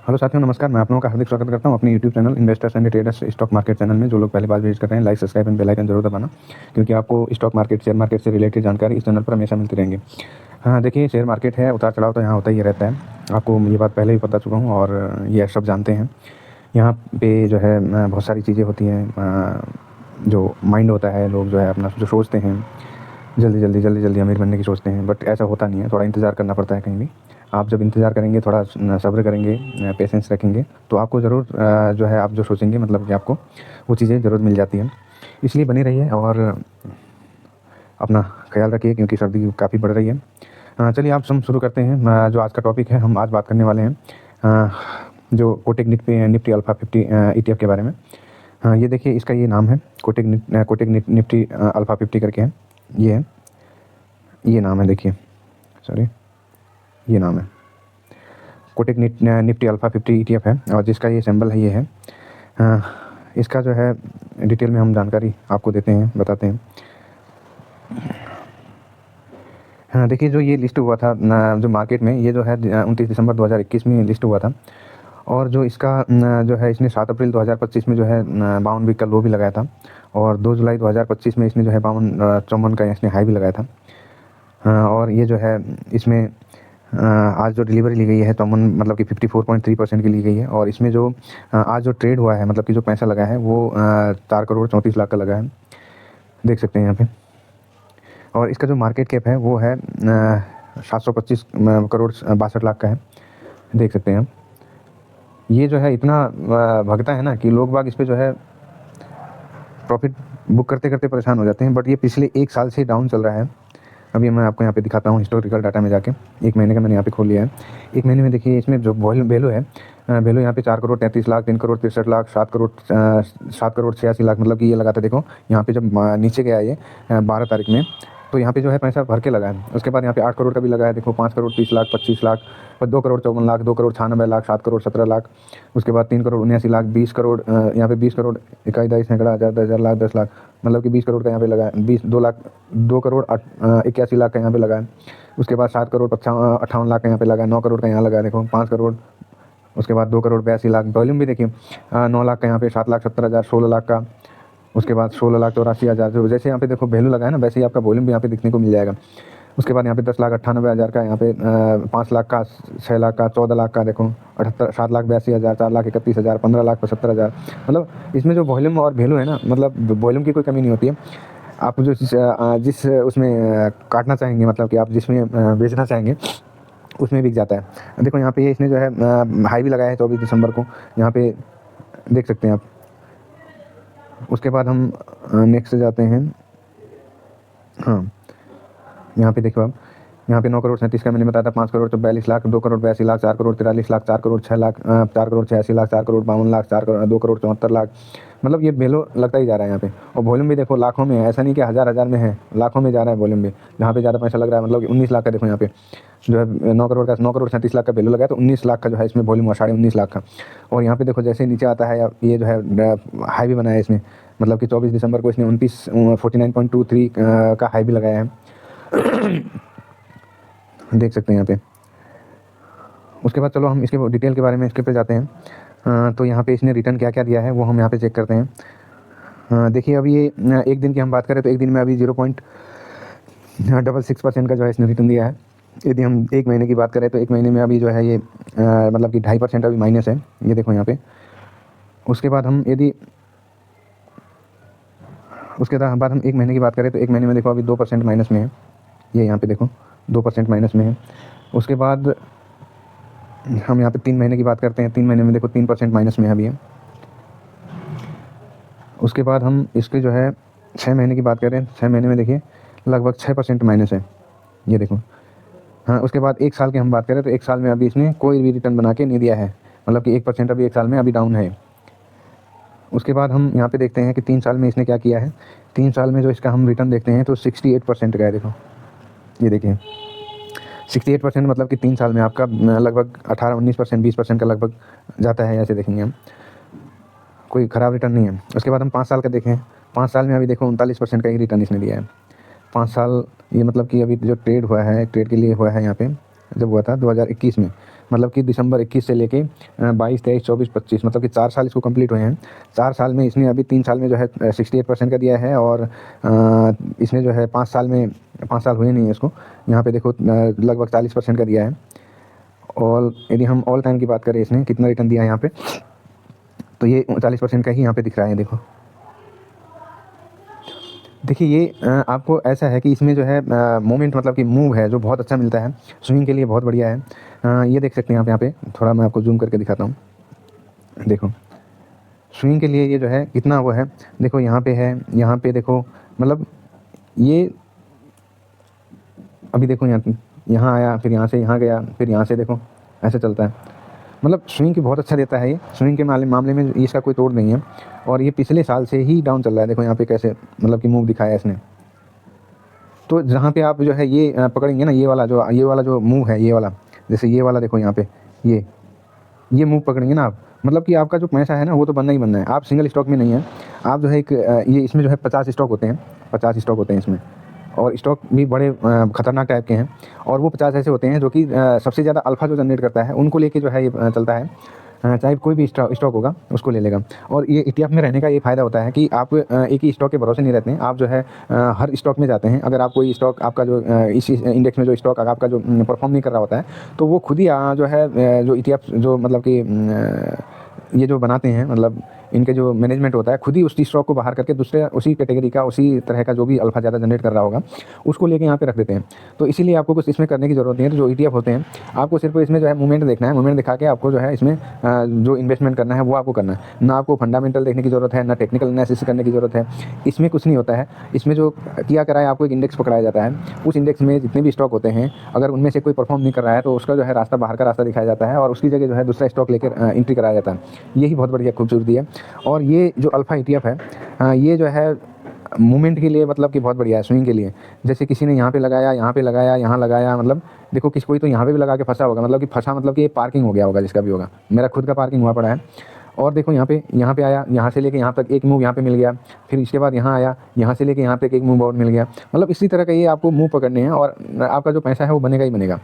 Hello साथियों, नमस्कार। मैं आप लोगों का हार्दिक स्वागत करता हूं अपने YouTube channel investors and traders stock market channel में। जो लोग पहली बार विजिट कर रहे हैं, like subscribe and bell icon जरूर दबाना, क्योंकि आपको स्टॉक मार्केट, शेयर मार्केट से रिलेटेड जानकारी इस चैनल पर हमेशा मिलती रहेंगी। हाँ, देखिए, शेयर मार्केट है, उतार चढ़ाव तो यहाँ होता ही रहता है। आपको ये बात पहले ही बता चुका हूँ और ये सब जानते हैं। यहाँ पे जो है बहुत सारी चीज़ें होती हैं। जो माइंड होता है, लोग जो है अपना जो सोचते हैं, जल्दी अमीर बनने की सोचते हैं, बट ऐसा होता नहीं है। थोड़ा इंतज़ार करना पड़ता है कहीं भी। आप जब इंतज़ार करेंगे, थोड़ा सब्र करेंगे, पेशेंस रखेंगे, तो आपको ज़रूर जो है आप जो सोचेंगे, मतलब कि आपको वो चीज़ें ज़रूर मिल जाती हैं। इसलिए बने रहिए और अपना ख्याल रखिए, क्योंकि सर्दी काफ़ी बढ़ रही है। चलिए आप हम शुरू करते हैं। जो आज का टॉपिक है, हम आज बात करने वाले हैं जो कोटक निफ्टी अल्फा 50 ETF के बारे में। हाँ, ये देखिए, इसका ये नाम है, कोटक निफ्टी अल्फा 50 करके है। ये नाम है, देखिए, सॉरी, ये नाम है कोटक निफ्टी अल्फा 50 ETF है, और जिसका ये सिंबल है, ये है। इसका जो है डिटेल में हम जानकारी आपको देते हैं, बताते हैं। हाँ, देखिए, जो ये लिस्ट हुआ था जो मार्केट में, ये जो है 29 दिसंबर 2021 में लिस्ट हुआ था। और जो इसका जो है, इसने 7 अप्रैल 2025 में जो है 52 वीक का लो भी लगाया था, और 2 जुलाई 2025 में इसने जो है 54 का इसने हाई भी लगाया था। और ये जो है, इसमें आज जो डिलीवरी ली गई है तो मतलब कि 54.3% की ली गई है। और इसमें जो आज जो ट्रेड हुआ है, मतलब कि जो पैसा लगा है, वो 4 करोड़ 34 लाख का लगा है, देख सकते हैं यहाँ पे। और इसका जो मार्केट कैप है वो है 725 करोड़ 62 लाख का है, देख सकते हैं हम। ये जो है इतना भगता है ना कि लोग बाग इस पर जो है प्रॉफिट बुक करते करते परेशान हो जाते हैं। बट ये पिछले 1 साल से डाउन चल रहा है। अभी मैं आपको यहाँ पे दिखाता हूँ हिस्टोरिकल डाटा में जाके। 1 महीने का मैंने यहाँ पे खोल लिया है। 1 महीने में देखिए, इसमें जो वैल्यू है, वैल्यू यहाँ पे 4 करोड़ 33 लाख, 3 करोड़ 63 लाख, 7 करोड़ 86 लाख, मतलब कि ये लगाता, देखो यहाँ पे जब नीचे गया ये 12 तारीख में, तो यहाँ पे जो है पैसा भर के लगा है। उसके बाद यहाँ पे 8 करोड़ का भी लगा है, देखो, 5 करोड़ 30 लाख, 25 लाख, और 2 करोड़ 54 लाख, 2 करोड़ 96 लाख, 7 करोड़ 17 लाख। उसके बाद 3 करोड़ 79 लाख, 20 करोड़ यहाँ पे 20 करोड़ 21 सैकड़ा हज़ार 10,000 लाख 10 लाख, मतलब कि 20 करोड़ का यहाँ पे लगा है। 2 करोड़ 81 लाख का यहाँ पे लगा है। उसके बाद 7 करोड़ 58 लाख का यहाँ पे लगा है। 9 करोड़ का यहाँ लगा है, देखो, 5 करोड़। उसके बाद 2 करोड़ 82 लाख। वॉल्यूम भी देखिए, 9 लाख का यहाँ पे, 7 लाख 70 हज़ार, 16 लाख का। उसके बाद 16 लाख 84 हज़ार। जो जैसे यहाँ पे देखो वैल्यू लगा है ना, वैसे ही आपका वॉल्यूम भी यहाँ पे दिखने को मिल जाएगा। उसके बाद यहाँ पे 10 लाख 98 हज़ार का, यहाँ पे 5 लाख का, 6 लाख का, 14 लाख का, देखो, 7 लाख 82 हज़ार, 4 लाख 31 हज़ार, 15 लाख 75 हज़ार। मतलब इसमें जो वॉल्यूम और वैल्यू है ना, मतलब वॉल्यूम की कोई कमी नहीं होती है। आप जो जिस उसमें काटना चाहेंगे, मतलब कि आप जिसमें बेचना चाहेंगे, उसमें बिक जाता है। देखो यहाँ पे इसने जो है हाई भी लगाया है 24 दिसंबर को, यहाँ पे देख सकते हैं आप। उसके बाद हम नेक्स्ट जाते हैं। हाँ, यहाँ पे देखो आप, यहाँ पे 9 करोड़ 37 का मैंने बताया था, 5 करोड़ 42 लाख, 2 करोड़ 82 लाख, 4 करोड़ 43 लाख, 4 करोड़ 6 लाख, 4 करोड़ 86 लाख, 4 करोड़ 52 लाख, 2 करोड़ 74 लाख। मतलब ये वैल्यू लगता ही जा रहा है यहाँ पे। और वॉल्यूम भी देखो लाखों में है, ऐसा नहीं कि हज़ार में है, लाखों में जा रहा है वॉल्यूम भी। जहाँ पे ज़्यादा पैसा लग रहा है, मतलब कि 19 लाख का, देखो यहाँ पे जो है 9 करोड़ 37 लाख का वैल्यू लगा है, तो 19 लाख का जो है इसमें वॉल्यूम हुआ, 19.5 लाख का। और यहाँ पे देखो, जैसे नीचे आता है, ये जो है हाई भी बनाया है इसमें, मतलब कि 24 दिसंबर को इसने 49.23 का हाई भी लगाया है, देख सकते हैं यहाँ पे। उसके बाद चलो हम इसके डिटेल के बारे में इसके पे जाते हैं। तो यहाँ पे इसने रिटर्न क्या क्या दिया है वो हम यहाँ पे चेक करते हैं। देखिए, अभी ये 1 दिन की हम बात करें तो 1 दिन में अभी 0.66% का जो है इसने रिटर्न दिया है। यदि हम 1 महीने की बात करें तो 1 महीने में अभी जो है ये मतलब कि 2.5% अभी माइनस है, ये देखो यहाँ पे। उसके बाद हम 1 महीने की बात करें तो 1 महीने में देखो अभी 2% माइनस में है, ये यहाँ पे देखो 2% माइनस में है। उसके बाद हम यहाँ पे 3 महीने की बात करते हैं, 3 महीने में देखो 3% माइनस में अभी है। उसके बाद हम इसके जो है 6 महीने की बात करें, 6 महीने में देखिए लगभग 6% माइनस है, ये देखो। हाँ, उसके बाद 1 साल की हम बात करें तो 1 साल में अभी इसने कोई भी रिटर्न बना के नहीं दिया है, मतलब कि 1% अभी 1 साल में अभी डाउन है। उसके बाद हम यहाँ पे देखते हैं कि 3 साल में इसने क्या किया है। 3 साल में जो इसका हम रिटर्न देखते हैं तो 68% का है, देखो, ये देखिए 68%, मतलब कि 3 साल में आपका लगभग 18-19% 20% का लगभग जाता है, ऐसे देखेंगे हम, कोई ख़राब रिटर्न नहीं है। उसके बाद हम 5 साल का देखें, 5 साल में अभी देखो 39% का ही रिटर्न इसने दिया है। 5 साल, ये मतलब कि अभी जो ट्रेड हुआ है, ट्रेड के लिए हुआ है यहाँ पे, जब हुआ था 2021 में, मतलब कि दिसंबर 21 से लेके 22, 23, 24, 25 मतलब कि 4 साल इसको कंप्लीट हुए हैं। 4 साल में इसने अभी 3 साल में जो है 68% का दिया है, और इसने जो है 5 साल में, 5 साल हुए नहीं है इसको, यहाँ पे देखो लगभग 40% का दिया है। और यदि हम ऑल टाइम की बात करें इसने कितना रिटर्न दिया है यहाँ पे, तो ये 40% का ही यहाँ पे दिख रहा है। देखो देखिए ये आपको ऐसा है कि इसमें जो है मोमेंट मतलब कि मूव है जो बहुत अच्छा मिलता है, स्विंग के लिए बहुत बढ़िया है। ये देख सकते हैं आप यहाँ पे, थोड़ा मैं आपको जूम करके दिखाता हूँ। देखो स्विंग के लिए ये जो है कितना वो है, देखो यहाँ पे है, यहाँ पे देखो, मतलब ये अभी देखो यहाँ आया, फिर यहाँ से यहाँ गया, फिर यहाँ से देखो ऐसे चलता है। मतलब स्विंग की बहुत अच्छा देता है ये, स्विंग के मामले में इसका कोई तोड़ नहीं है। और ये पिछले साल से ही डाउन चल रहा है, देखो यहाँ पे कैसे मतलब कि मूव दिखाया है इसने। तो जहाँ पे आप जो है ये पकड़ेंगे ना, ये वाला जो मूव है, ये वाला, जैसे ये वाला देखो यहाँ पे ये मूव पकड़ेंगे ना आप, मतलब कि आपका जो पैसा है ना वो तो बनना ही बनना है। आप सिंगल स्टॉक में नहीं है, आप जो है एक ये इसमें जो है 50 स्टॉक होते हैं, 50 स्टॉक होते हैं इसमें, और स्टॉक भी बड़े खतरनाक टाइप के हैं। और वो 50 ऐसे होते हैं जो कि सबसे ज़्यादा अल्फा जो जनरेट करता है उनको लेके जो है ये चलता है। चाहे कोई भी स्टॉक होगा उसको ले लेगा। और ये ETF में रहने का ये फ़ायदा होता है कि आप एक ही स्टॉक के भरोसे नहीं रहते हैं, आप जो है हर स्टॉक में जाते हैं। अगर आप कोई स्टॉक आपका जो इस इंडेक्स में जो स्टॉक आपका जो परफॉर्म नहीं कर रहा होता है, तो वो खुद ही जो है जो ETF जो मतलब कि ये जो बनाते हैं, मतलब इनके जो मैनेजमेंट होता है खुद ही उसी स्टॉक को बाहर करके दूसरे उसी कैटेगरी का, उसी तरह का जो भी अल्फा ज़्यादा जनरेट कर रहा होगा उसको लेके यहाँ पे रख देते हैं। तो इसीलिए आपको कुछ इसमें करने की ज़रूरत नहीं है। तो जो ETF होते हैं आपको सिर्फ इसमें जो है मूवमेंट देखना है, मूवमेंट दिखा के आपको जो है इसमें जो इन्वेस्टमेंट करना है वो आपको करना है। ना आपको फंडामेंटल देखने की ज़रूरत है, ना टेक्निकल एनालिसिस करने की ज़रूरत है। इसमें कुछ नहीं होता है। इसमें जो किया कराए आपको एक इंडेक्स पकड़ाया जाता है, उस इंडेक्स में जितने भी स्टॉक होते हैं अगर उनमें से कोई परफॉर्म नहीं कर रहा है तो उसका जो है रास्ता, बाहर का रास्ता दिखाया जाता है, और उसकी जगह जो है दूसरा स्टॉक लेकर एंट्री कराया जाता है। यही बहुत बढ़िया खूबसूरती है। और ये जो अल्फा ETF है, ये जो है मूवमेंट के लिए मतलब कि बहुत बढ़िया है, स्विंग के लिए। जैसे किसी ने यहाँ पे लगाया, यहाँ पे लगाया, यहाँ लगाया, मतलब देखो कोई तो यहाँ पे भी लगा के फंसा होगा, मतलब कि फंसा मतलब कि ये पार्किंग हो गया होगा, जिसका भी होगा। मेरा खुद का पार्किंग हुआ पड़ा है। और देखो यहाँ पे आया, यहाँ से लेके यहाँ तक एक मूव यहाँ पे मिल गया, फिर इसके बाद यहाँ आया, यहाँ से लेके यहाँ तक एक मूव और मिल गया। मतलब इसी तरह का ये आपको मूव पकड़ने हैं और आपका जो पैसा है वो बनेगा ही बनेगा।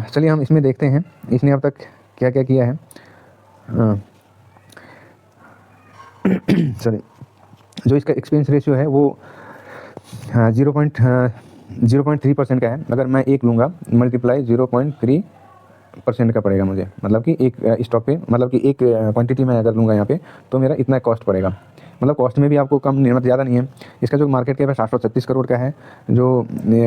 चलिए हम इसमें देखते हैं इसने अब तक क्या क्या किया है। सॉरी, जो इसका एक्सपेंस रेशियो है वो 0.3% का है। अगर मैं एक लूँगा मल्टीप्लाई 0.3% का पड़ेगा मुझे, मतलब कि एक स्टॉक पे, मतलब कि एक क्वांटिटी में अगर लूँगा यहाँ पे तो मेरा इतना कॉस्ट पड़ेगा। मतलब कॉस्ट में भी आपको कम नहीं, मतलब ज़्यादा नहीं है। इसका जो मार्केट कैप है 736 करोड़ का है। जो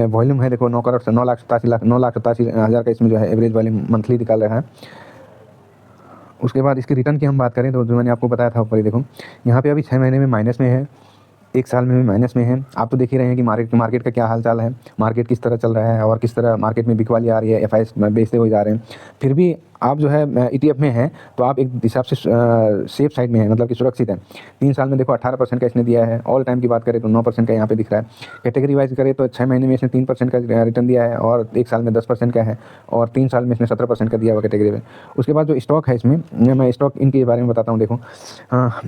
वॉल्यूम है देखो 9,87,000 का इसमें जो है एवरेज वॉल्यूम मंथली निकाल रहा है। उसके बाद इसके रिटर्न की हम बात करें तो जो मैंने आपको बताया था ऊपर ही देखो, यहाँ पे अभी 6 महीने में माइनस में है, 1 साल में भी माइनस में है। आप तो देख ही रहे हैं कि मार्केट का क्या हाल चाल है, मार्केट किस तरह चल रहा है और किस तरह मार्केट में बिकवाली आ रही है, FIs बेचते हुए जा रहे हैं। फिर भी आप जो है ETF में हैं तो आप एक हिसाब से सेफ साइड में है, मतलब कि सुरक्षित है। 3 साल में देखो 18% का इसने दिया है। ऑल टाइम की बात करें तो 9% का यहाँ पे दिख रहा है। कैटेगरी वाइज करें तो 6 महीने में इसने 3% का रिटर्न दिया है, और 1 साल में 10% का है, और 3 साल में इसने 17% का दिया हुआ कैटेगरी में। उसके बाद जो स्टॉक है इसमें, मैं स्टॉक इनके बारे में बताता हूँ। देखो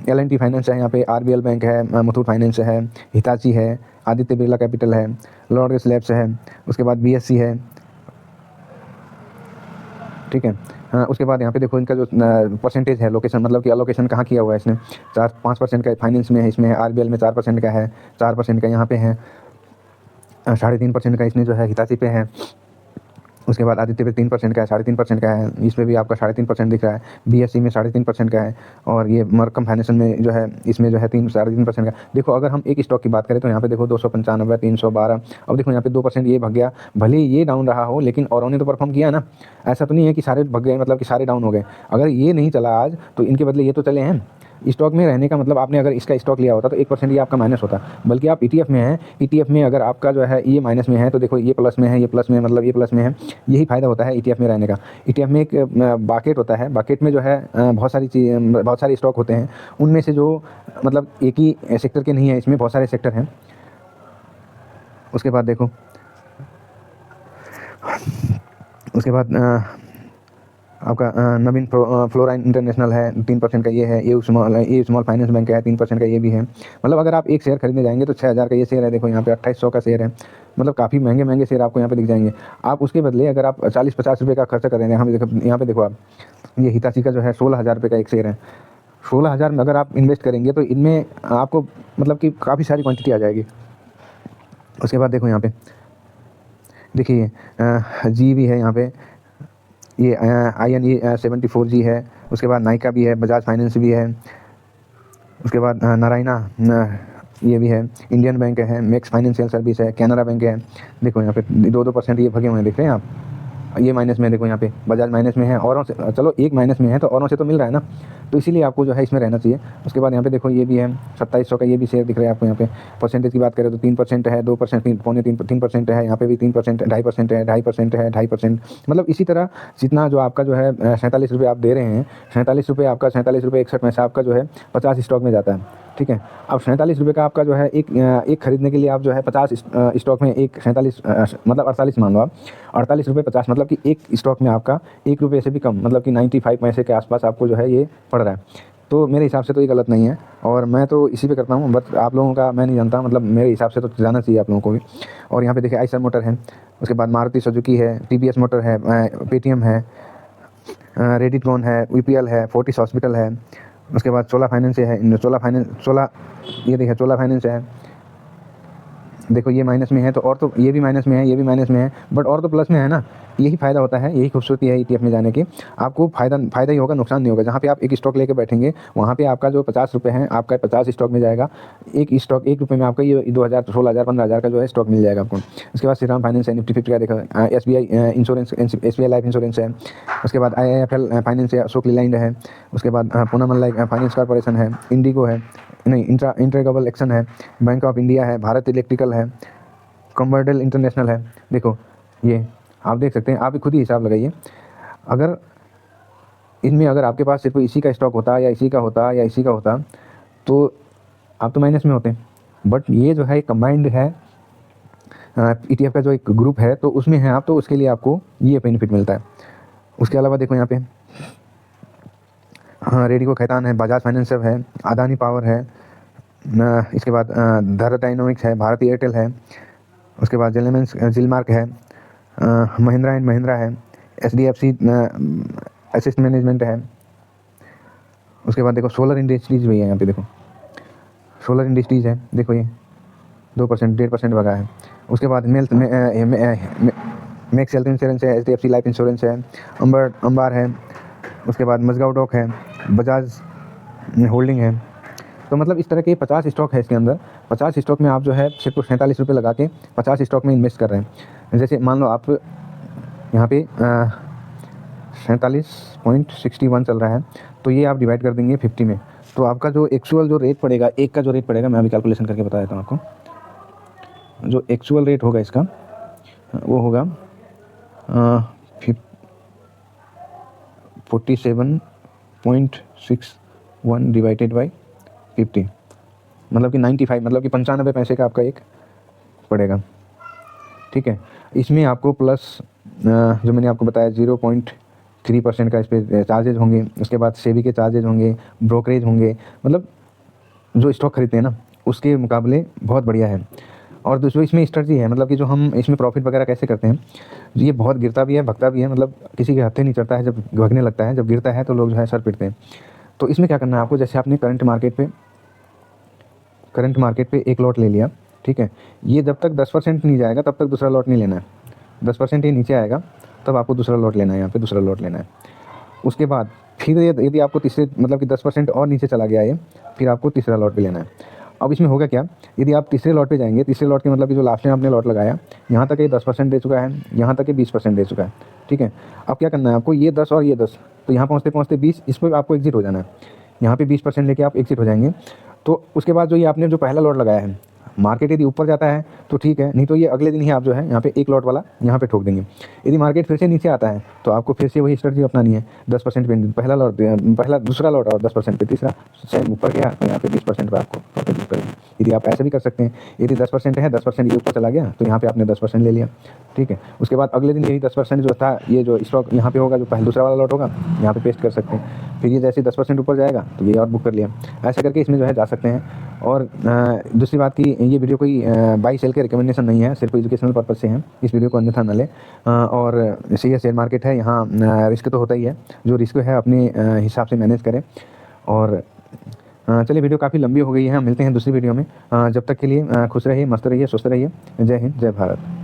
L&T फाइनेंस है, यहाँ पे RBL बैंक है, मुथूट फाइनेंस है, हिताची है, आदित्य बिरला कैपिटल है, लॉर्ड्स लैब्स है, उसके बाद BSC है, ठीक है। उसके बाद यहाँ पे देखो इनका जो परसेंटेज है, लोकेशन मतलब कि अलोकेशन कहाँ किया हुआ है इसने, 4-5% का फाइनेंस में है, इसमें RBL में 4% का है, 4% का यहाँ पे है, 3.5% का इसमें जो है हिताची पे है। उसके बाद आदित्य पे 3% का है, 3.5% का है, इसमें भी आपका 3.5% दिख रहा है। BSC में 3.5% का है, और ये मरकम फाइनेंस में जो है इसमें जो है 3.5% का। देखो अगर हम एक स्टॉक की बात करें तो यहाँ पे देखो 295, 312। अब देखो यहाँ पे 2% ये भाग गया, भले ये डाउन रहा हो लेकिन औरों ने तो परफॉर्म किया ना। ऐसा तो नहीं है कि सारे भाग गए, मतलब कि सारे डाउन हो गए। अगर ये नहीं चला आज तो इनके बदले ये तो चले हैं। स्टॉक में रहने का मतलब, आपने अगर इसका स्टॉक लिया होता तो 1% ये आपका माइनस होता, बल्कि आप ETF में हैं। ETF में अगर आपका जो है ये माइनस में है तो देखो ये प्लस में है, ये प्लस में, मतलब ये प्लस में है। यही फ़ायदा होता है ETF में रहने का। ETF में एक बाकेट होता है, बाकेट में जो है बहुत सारे स्टॉक होते हैं। उनमें से जो मतलब एक ही सेक्टर के नहीं है, इसमें बहुत सारे सेक्टर हैं। उसके बाद देखो, उसके बाद आपका नवीन फ्लोराइन इंटरनेशनल है 3% का ये है, ए स्मॉल फाइनेंस बैंक है 3% का ये भी है। मतलब अगर आप एक शेयर खरीदने जाएंगे तो 6000 का ये शेयर है, देखो यहाँ पे 2800 का शेयर है। मतलब काफ़ी महंगे महंगे शेयर आपको यहाँ पे दिख जाएंगे। आप उसके बदले अगर आप 40-50 रुपये का खर्चा करेंगे, यहाँ पे देखो आप, ये हिताची का जो है 16,000 रुपये का एक शेयर है। 16,000 में अगर आप इन्वेस्ट करेंगे तो इनमें आपको मतलब कि काफ़ी सारी क्वांटिटी आ जाएगी। उसके बाद देखो यहाँ पे देखिए जी भी है यहाँ पे, ये INE74G है। उसके बाद नाइका भी है, बजाज फाइनेंस भी है। उसके बाद नारायणा ये भी है, इंडियन बैंक है, मैक्स फाइनेंशियल सर्विस है, कैनरा बैंक है। देखो यहाँ पे 2-2% ये भगे हुए हैं, देख रहे हैं आप। ये माइनस में है, देखो यहाँ पे बजाज माइनस में है, औरों से चलो एक माइनस में है तो औरों से तो मिल रहा है ना, तो इसीलिए आपको जो है इसमें रहना चाहिए। उसके बाद यहाँ पे देखो ये भी है 2700 का, ये भी शेयर दिख रहा है आपको। यहाँ पे परसेंटेज की बात करें तो 3% है, 2%, 3% है, यहाँ पे भी 3%, 2.5% है, 2.5% है, 2.5%। मतलब इसी तरह जितना जो आपका जो है 47 रुपये आप दे रहे हैं, 47 रुपये आपका 47 रुपये 61 पैसा आपका जो है 50 स्टॉक में जाता है। ठीक है, अब 47 रुपये का आपका जो है एक खरीदने के लिए आप जो है 50 स्टॉक में एक 47 मतलब 48 मान लो आप, 48 रुपये 50, मतलब कि एक स्टॉक में आपका 1 रुपये से भी कम, मतलब कि 95 पैसे के आसपास आपको जो है ये पड़ रहा है। तो मेरे हिसाब से तो ये गलत नहीं है, और मैं तो इसी पे करता हूँ। बट आप लोगों का मैं नहीं जानता, मतलब मेरे हिसाब से तो जाना चाहिए आप लोगों को भी। और यहाँ पे देखिए आइसर मोटर है, उसके बाद मारुति सुजुकी है, TVS मोटर है, पेटीएम है, रेडिटकॉन है, VPL है, फोर्टिस हॉस्पिटल है। उसके बाद चोला फाइनेंस है, चोला ये देखिए चोला फाइनेंस है। देखो ये माइनस में है, तो और तो ये भी माइनस में है, ये भी माइनस में है, बट और तो प्लस में है ना। यही फ़ायदा होता है, यही खूबसूरती है ETF में जाने की। आपको फ़ायदा ही होगा, नुकसान नहीं होगा। जहाँ पे आप एक स्टॉक लेके बैठेंगे वहाँ पे आपका जो 50 रुपये है, आपका 50 स्टॉक में जाएगा। एक स्टॉक 1 रुपये में आपका ये 2,000, 16,000, 15,000 का जो है स्टॉक मिल जाएगा आपको। उसके बाद श्रीराम फाइनेंस है, निफ्टी 50 का देखा, SBI insurance, SBI life insurance है। उसके बाद IIFL फाइनेंस है, अशोक लीलैंड है। उसके बाद पूनम माल्ला फाइनेंस कॉर्पोरेशन है, इंडिगो है, नहीं इंट्राग्लोबल एक्शन है, बैंक ऑफ इंडिया है, भारत इलेक्ट्रिकल है, कॉमर्शियल इंटरनेशनल है। देखो ये आप देख सकते हैं, आप खुद ही हिसाब लगाइए। अगर इनमें अगर आपके पास सिर्फ इसी का स्टॉक होता, या इसी का होता, या इसी का होता, तो आप तो माइनस में होते। बट ये जो है कंबाइंड है, ETF का जो एक ग्रुप है, तो उसमें है आप, तो उसके लिए आपको ये बेनिफिट मिलता है। उसके अलावा देखो यहाँ पे हाँ, रेडिको खैतान है, बजाज फाइनेंस है, अदानी पावर है, इसके बाद भारत डायनामिक्स है, भारती एयरटेल है। उसके बाद जिलमार्क है, महिंद्रा एंड महिंद्रा है, SDFC एसेट मैनेजमेंट है। उसके बाद देखो सोलर इंडस्ट्रीज़ भी है, यहाँ पे देखो सोलर इंडस्ट्रीज़ है, देखो ये 2%, 1.5% भगा है। उसके बाद मैक्स हेल्थ इंश्योरेंस है, HDFC लाइफ इंश्योरेंस है, अंबार है। उसके बाद मजगांव डॉक है, बजाज होल्डिंग है। तो मतलब इस तरह के 50 स्टॉक है इसके अंदर। 50 स्टॉक में आप जो है सिर्फ 47 रुपये लगा के 50 स्टॉक में इन्वेस्ट कर रहे हैं। जैसे मान लो आप यहाँ पे 47.61 चल रहा है, तो ये आप डिवाइड कर देंगे 50 में, तो आपका जो एक्चुअल जो रेट पड़ेगा, एक का जो रेट पड़ेगा, मैं अभी कैलकुलेशन करके बता देता हूँ आपको। जो एक्चुअल रेट होगा इसका वो होगा 47.61 डिवाइडेड बाई 50, मतलब कि 95, मतलब कि 95 पैसे का आपका एक पड़ेगा। ठीक है, इसमें आपको प्लस जो मैंने आपको बताया 0.3% का इस पर चार्जेज होंगे। उसके बाद सेबी के चार्जेज होंगे, ब्रोकरेज होंगे, मतलब जो स्टॉक खरीदते हैं ना उसके मुकाबले बहुत बढ़िया है। और दूसरी इसमें स्ट्रेटजी है, मतलब कि जो हम इसमें प्रॉफिट वगैरह कैसे करते हैं, ये बहुत गिरता भी है, भगता भी है, मतलब किसी के हत्थे नहीं चढ़ता है। जब भगने लगता है, जब गिरता है तो लोग जो है सर पिटते हैं। तो इसमें क्या करना है आपको, जैसे आपने करंट मार्केट पे एक लॉट ले लिया, ठीक है, ये जब तक 10% नहीं जाएगा तब तक दूसरा लॉट नहीं लेना है। 10% ये नीचे आएगा तब आपको दूसरा लॉट लेना है, यहाँ पे दूसरा लॉट लेना है। उसके बाद फिर यदि आपको तीसरे, मतलब कि 10% और नीचे चला गया ये, फिर आपको तीसरा लॉट भी लेना है। अब इसमें होगा क्या, यदि आप तीसरे लॉट पे जाएंगे, तीसरे लॉट के मतलब कि जो लास्ट में आपने लॉट लगाया, यहाँ तक ये 10% दे चुका है, यहाँ तक ये 20% दे चुका है। ठीक है, अब क्या करना है आपको, ये 10 और ये 10, तो यहाँ पहुँचते पहुँचते 20, इस पर आपको एग्जिट हो जाना है। यहाँ पे 20% लेके आप एग्जिट हो जाएंगे। तो उसके बाद जो ये आपने जो पहला लॉट लगाया है, मार्केट यदि ऊपर जाता है तो ठीक है, नहीं तो ये अगले दिन ही आप जो है यहाँ पे एक लॉट वाला यहाँ पे ठोक देंगे। यदि मार्केट फिर से नीचे आता है तो आपको फिर से वही स्ट्रेटजी अपनानी है। 10% पे पहला लॉट, दूसरा लॉट, और 10% पे तीसरा। सेम ऊपर गया तो यहाँ पे 20% पे आपको प्रॉफिट करेंगे। यदि आप ऐसे भी कर सकते हैं, यदि 10% है, 10% ये ऊपर चला गया तो यहाँ पे आपने 10% ले लिया, ठीक है। उसके बाद अगले दिन यही 10% जो था, ये जो स्टॉक यहाँ पे होगा, जो पहले दूसरा वाला लॉट होगा, यहाँ पे पेस्ट कर सकते हैं। फिर ये जैसे 10% ऊपर जाएगा तो ये और बुक कर लिया। ऐसा करके इसमें जो है जा सकते हैं। और दूसरी बात की, ये वीडियो कोई बाई सेल के रिकमेंडेशन नहीं है, सिर्फ एजुकेशनल पर्पज़ से है। इस वीडियो को अन्यथा न लें। और जैसे ये शेयर मार्केट है, यहाँ रिस्क तो होता ही है, जो रिस्क है अपने हिसाब से मैनेज करें। और चलिए, वीडियो काफ़ी लंबी हो गई है, हम मिलते हैं दूसरी वीडियो में। जब तक के लिए खुश रहिए, मस्त रहिए, स्वस्थ रहिए। जय हिंद, जय भारत।